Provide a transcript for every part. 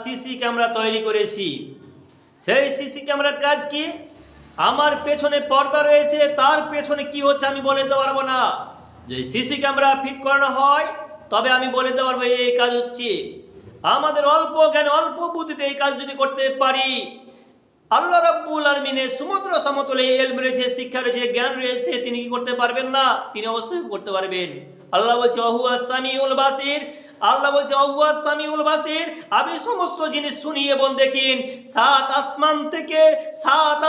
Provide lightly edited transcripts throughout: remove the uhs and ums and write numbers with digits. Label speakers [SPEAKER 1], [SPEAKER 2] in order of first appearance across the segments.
[SPEAKER 1] CC camera তৈরি করেছি। সেই সিসি ক্যামেরার কাজ কি? আমার পেছনে পর্দা রয়েছে, তার পেছনে কি হচ্ছে আমি বলে দিতে পারবো না। যে সিসি ক্যামেরা ফিট করানো হয় তবে আমি বলে দিতে পারবো এই কাজ হচ্ছে। আমাদের অল্প জ্ঞান অল্প বুদ্ধিতে এই কাজ যদি করতে পারি, আল্লাহ রাব্বুল আলামিনের সমুদ্র সমতলে ইলম রয়েছে, শিক্ষা রয়েছে, জ্ঞান রয়েছে, তিনি কি করতে পারবেন না? তিনি অবশ্যই করতে পারবেন। আল্লাহ বলছে ওহুয়া সামিউল বাসির, আল্লাহ বলছে ওহুয়া সামিউল বাসির, আমি সমস্ত জিনিস শুনি এবং দেখিন। সাত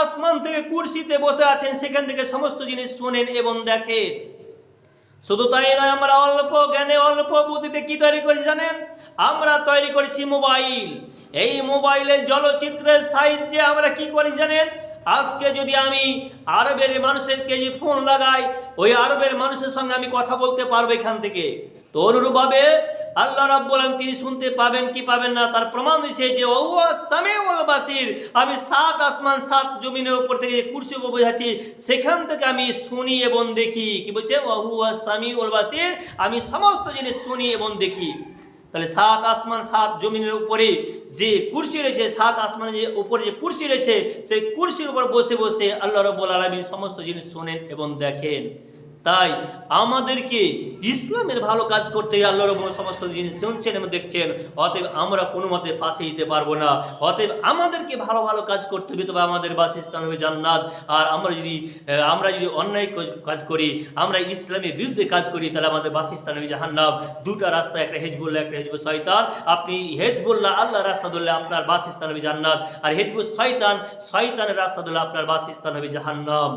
[SPEAKER 1] আসমান থেকে কুরসিতে বসে আছেন, সেখান থেকে সমস্ত জিনিস শোনেন এবং দেখেন। শুধু তাই নয়, আমরা অল্প জ্ঞানে অল্প বুদ্ধিতে কি তৈরি করেছি জানেন? আমরা তৈরি করেছি মোবাইল। এই মোবাইলের চলচ্চিত্রের সাহায্যে আমরা কি করি জানেন? আজকে যদি আমি আরবের মানুষেরকে যে ফোন লাগাই, ওই আরবের মানুষের সঙ্গে আমি কথা বলতে পারবো এখান থেকে। তো অনুরূপভাবে আল্লাহ রাব্বুল আলামিন তিনি শুনতে পাবেন কি পাবেন না তার প্রমাণ দিচ্ছে যে ওহুয়া সামিউল বাসির, আমি সাত আসমান সাত জমিনের উপর থেকে কুরসির উপর বসে আছি, সেখান থেকে আমি শুনি এবং দেখি। কি বলছে? ওহুয়া সামিউল বাসির, আমি সমস্ত জিনিস শুনি এবং দেখি। তাহলে সাত আসমান সাত জমিনের উপরে যে কুরসি রয়েছে, সাত আসমানের উপরে যে কুরসি রয়েছে, সেই কুরসির উপর বসে বসে আল্লাহ রাব্বুল আলামিন সমস্ত জিনিস শোনেন এবং দেখেন। তাই আমাদেরকে ইসলামের ভালো কাজ করতে আল্লাহ রাব্বুল সমস্ত জিনিস শুনছেন এবং দেখছেন। অতএব আমরা কোনো মতে পাশে দিতে পারবো না। অতএব আমাদেরকে ভালো ভালো কাজ করতে হবে, তবে আমাদের বাসস্থান হবে জান্নাত। আর আমরা যদি অন্যায় কাজ করি, আমরা ইসলামের বিরুদ্ধে কাজ করি, তাহলে আমাদের বাসস্থান হবে জাহান্নাম। দুটা রাস্তা, একটা হিজবুল্লাহ একটা হিজবুল শয়তান। আপনি হিজবুল্লাহ আল্লাহর রাস্তা ধরলে আপনার বাসস্থান হবে জান্নাত, আর হিজবুল শয়তানের রাস্তা ধরলে আপনার বাসস্থান হবে জাহান্নাম।